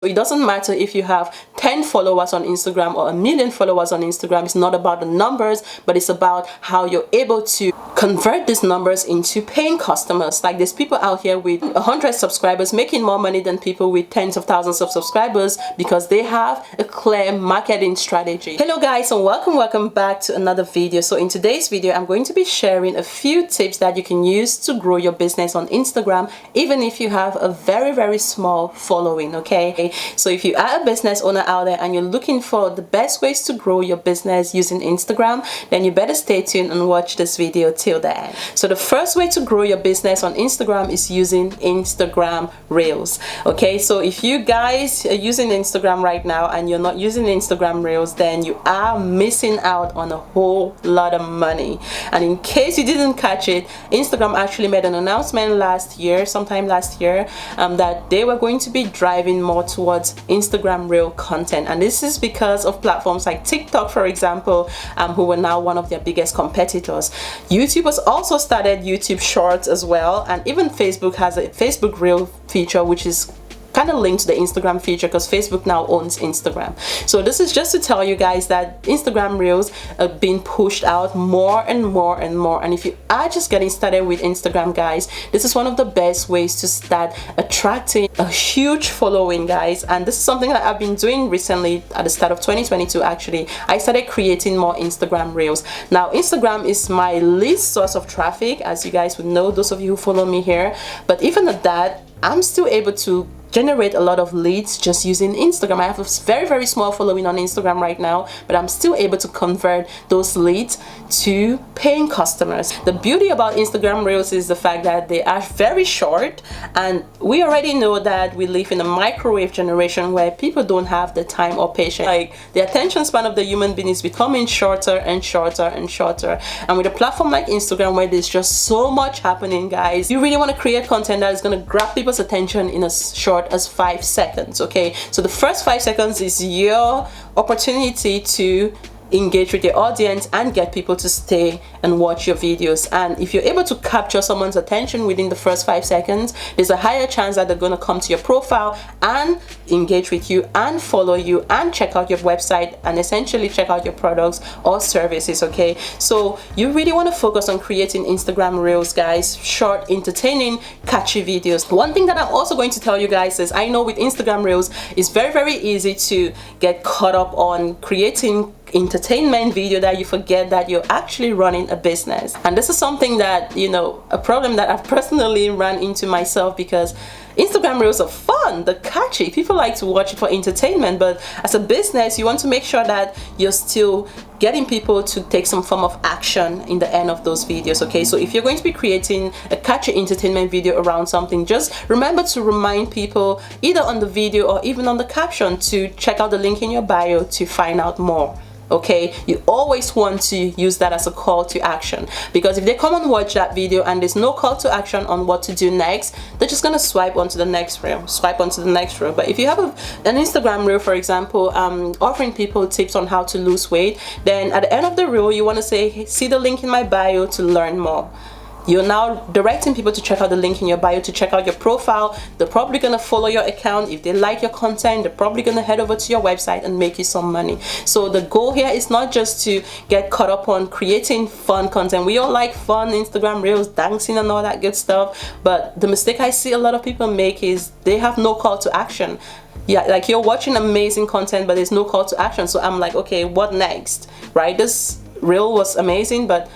It doesn't matter if you have 10 followers on Instagram or 1,000,000 followers on Instagram. It's not about the numbers, but it's about how you're able to convert these numbers into paying customers. Like, there's people out here with 100 subscribers making more money than people with tens of thousands of subscribers because they have a clear marketing strategy. Hello guys, and welcome back to another video. So in today's video, I'm going to be sharing a few tips that you can use to grow your business on Instagram, even if you have a very small following. Okay, so if you are a business owner out there and you're looking for the best ways to grow your business using Instagram, then you better stay tuned and watch this video till the end. So the first way to grow your business on Instagram is using Instagram Reels. Okay, so if you guys are using Instagram right now and you're not using Instagram Reels, then you are missing out on a whole lot of money. And in case you didn't catch it, Instagram actually made an announcement sometime last year, that they were going to be driving more towards Instagram Reel content. And this is because of platforms like TikTok, for example, who were now one of their biggest competitors. YouTube has also started YouTube Shorts as well, and even Facebook has a Facebook Reel feature, which is kind of linked to the Instagram feature because Facebook now owns Instagram. So this is just to tell you guys that Instagram Reels are being pushed out more and more. And if you are just getting started with Instagram, guys, this is one of the best ways to start attracting a huge following, guys. And this is something that I've been doing recently at the start of 2022. Actually, I started creating more Instagram Reels. Now, Instagram is my least source of traffic, as you guys would know, those of you who follow me here. But even at that, I'm still able to generate a lot of leads just using Instagram. I have a very small following on Instagram right now, but I'm still able to convert those leads to paying customers. The beauty about Instagram Reels is the fact that they are very short, and we already know that we live in a microwave generation where people don't have the time or patience. Like, the attention span of the human being is becoming shorter and shorter. And with a platform like Instagram where there's just so much happening, guys, you really want to create content that is going to grab people's attention in as short as 5 seconds. Okay, so the first 5 seconds is your opportunity to engage with your audience and get people to stay and watch your videos. And if you're able to capture someone's attention within the first 5 seconds, there's a higher chance that they're going to come to your profile and engage with you and follow you and check out your website and essentially check out your products or services. Okay, so you really want to focus on creating Instagram Reels, guys. Short, entertaining, catchy videos. One thing that I'm also going to tell you guys is, I know with Instagram Reels it's very easy to get caught up on creating entertainment video that you forget that you're actually running a business. And this is something that, you know, a problem that I've personally ran into myself, because Instagram Reels are fun, they're catchy, people like to watch it for entertainment, but as a business you want to make sure that you're still getting people to take some form of action in the end of those videos. Okay, so if you're going to be creating a catchy entertainment video around something, just remember to remind people either on the video or even on the caption to check out the link in your bio to find out more. Okay, you always want to use that as a call to action, because if they come and watch that video and there's no call to action on what to do next, they're just gonna swipe onto the next reel. But if you have an Instagram reel, for example, offering people tips on how to lose weight, then at the end of the reel you want to say, hey, see the link in my bio to learn more. You're now directing people to check out the link in your bio to check out your profile. They're probably going to follow your account. If they like your content, they're probably going to head over to your website and make you some money. So the goal here is not just to get caught up on creating fun content. We all like fun Instagram Reels, dancing and all that good stuff. But the mistake I see a lot of people make is they have no call to action. Yeah, like, you're watching amazing content, but there's no call to action. So I'm like, okay, what next? Right? This reel was amazing, but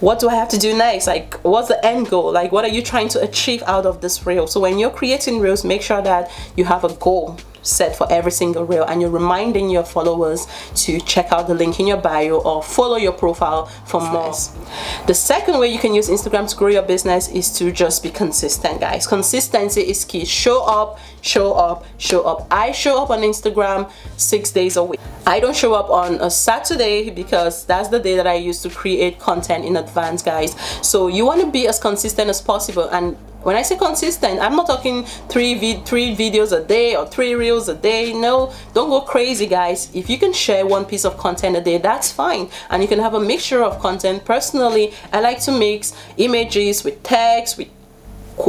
what do I have to do next? Like, what's the end goal? Like, what are you trying to achieve out of this reel? So when you're creating reels, make sure that you have a goal set for every single reel, and you're reminding your followers to check out the link in your bio or follow your profile for more. The second way you can use Instagram to grow your business is to just be consistent, guys. Consistency is key. Show up. I show up on Instagram 6 days a week. I don't show up on a Saturday because that's the day that I use to create content in advance, guys. So you want to be as consistent as possible. And when I say consistent, I'm not talking three videos a day or 3 reels a day. No, don't go crazy, guys. If you can share 1 piece of content a day, that's fine. And you can have a mixture of content. Personally, I like to mix images with text, with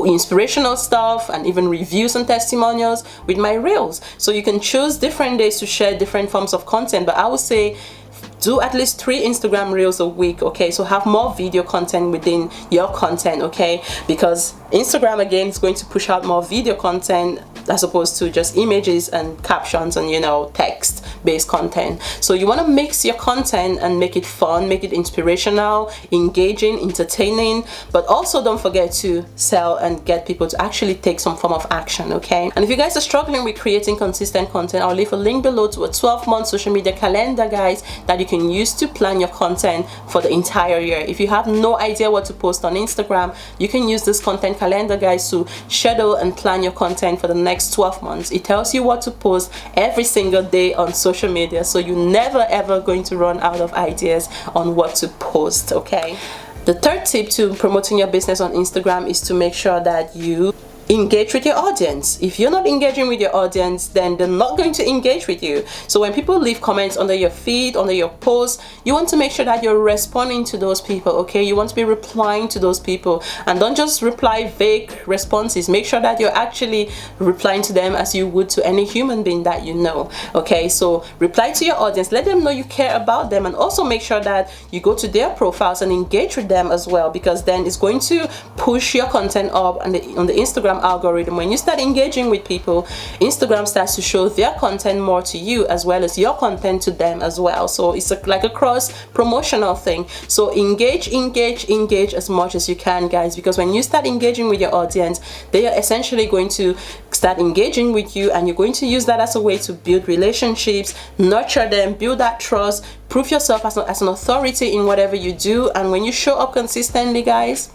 inspirational stuff and even reviews and testimonials with my reels. So you can choose different days to share different forms of content, but I would say do at least 3 Instagram reels a week, okay? So have more video content within your content, okay? Because Instagram again is going to push out more video content as opposed to just images and captions and, you know, text based content. So you want to mix your content and make it fun, make it inspirational, engaging, entertaining, but also don't forget to sell and get people to actually take some form of action, okay? And if you guys are struggling with creating consistent content, I'll leave a link below to a 12-month social media calendar, guys, that you can use to plan your content for the entire year. If you have no idea what to post on Instagram, you can use this content calendar, guys, to schedule and plan your content for the next 12 months. It tells you what to post every single day on social media, so you're never ever going to run out of ideas on what to post, okay? The third tip to promoting your business on Instagram is to make sure that you engage with your audience. If you're not engaging with your audience, then they're not going to engage with you. So when people leave comments under your feed, under your posts, you want to make sure that you're responding to those people, okay? You want to be replying to those people, and don't just reply vague responses. Make sure that you're actually replying to them as you would to any human being that you know, okay? So reply to your audience, let them know you care about them, and also make sure that you go to their profiles and engage with them as well, because then it's going to push your content up on the Instagram algorithm. When you start engaging with people, Instagram starts to show their content more to you as well as your content to them as well. So it's like a cross promotional thing. So engage as much as you can, guys, because when you start engaging with your audience, they are essentially going to start engaging with you, and you're going to use that as a way to build relationships, nurture them, build that trust, prove yourself as an authority in whatever you do. And when you show up consistently, guys,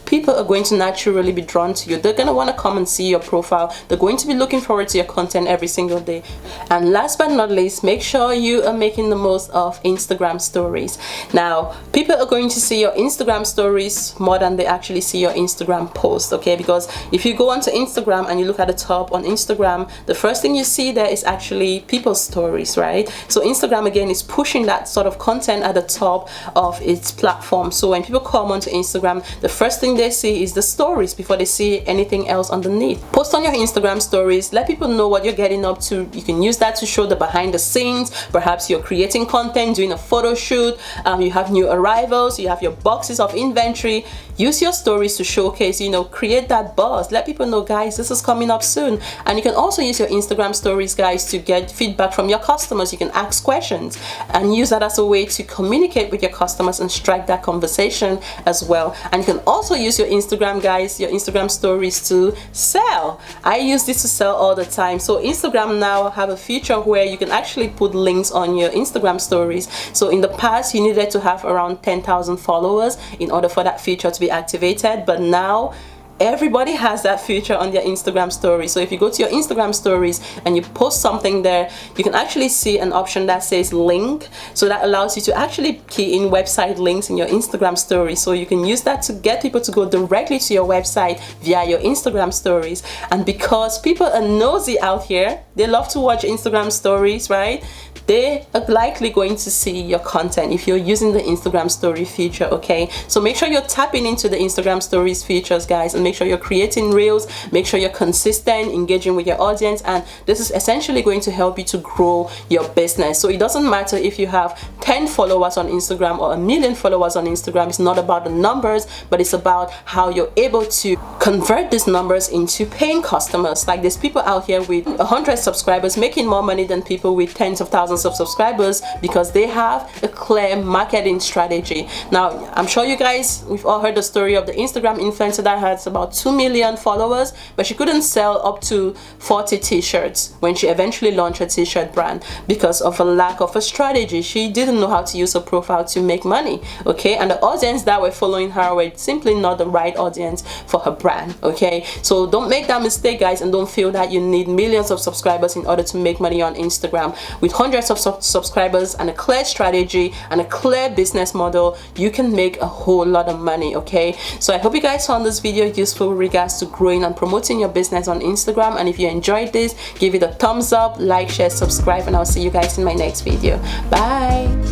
people are going to naturally be drawn to you. They're going to want to come and see your profile. They're going to be looking forward to your content every single day. And last but not least, make sure you are making the most of Instagram stories. Now, people are going to see your Instagram stories more than they actually see your Instagram post, okay? Because if you go onto Instagram and you look at the top on Instagram, the first thing you see there is actually people's stories, right? So Instagram again is pushing that sort of content at the top of its platform. So when people come onto Instagram, the first thing they see is the stories before they see anything else underneath. Post on your Instagram stories, let people know what you're getting up to. You can use that to show the behind the scenes. Perhaps you're creating content, doing a photo shoot, you have new arrivals, you have your boxes of inventory. Use your stories to showcase, you know, create that buzz. Let people know, guys, this is coming up soon. And you can also use your Instagram stories, guys, to get feedback from your customers. You can ask questions and use that as a way to communicate with your customers and strike that conversation as well. And you can also use your Instagram, guys, your Instagram stories to sell. I use this to sell all the time. So Instagram now have a feature where you can actually put links on your Instagram stories. So in the past, you needed to have around 10,000 followers in order for that feature to be activated, but now everybody has that feature on their Instagram story. So if you go to your Instagram stories and you post something there, you can actually see an option that says link. So that allows you to actually key in website links in your Instagram story. So you can use that to get people to go directly to your website via your Instagram stories. And because people are nosy out here, they love to watch Instagram stories, right? They are likely going to see your content if you're using the Instagram story feature, okay? So make sure you're tapping into the Instagram stories features, guys, and make sure you're creating reels, make sure you're consistent, engaging with your audience, and this is essentially going to help you to grow your business. So it doesn't matter if you have 10 followers on Instagram or 1 million followers on Instagram. It's not about the numbers, but it's about how you're able to convert these numbers into paying customers. Like there's people out here with 100 subscribers making more money than people with tens of thousands of subscribers because they have a clear marketing strategy. Now, I'm sure you guys, we've all heard the story of the Instagram influencer that has about 2 million followers, but she couldn't sell up to 40 t-shirts when she eventually launched her t-shirt brand because of a lack of a strategy. She didn't know how to use her profile to make money, okay? And the audience that were following her were simply not the right audience for her brand, okay? So don't make that mistake, guys, and don't feel that you need millions of subscribers in order to make money on Instagram. With hundreds of subscribers and a clear strategy and a clear business model, you can make a whole lot of money, okay? So I hope you guys found this video useful with regards to growing and promoting your business on Instagram. And if you enjoyed this, give it a thumbs up, like, share, subscribe, and I'll see you guys in my next video. Bye.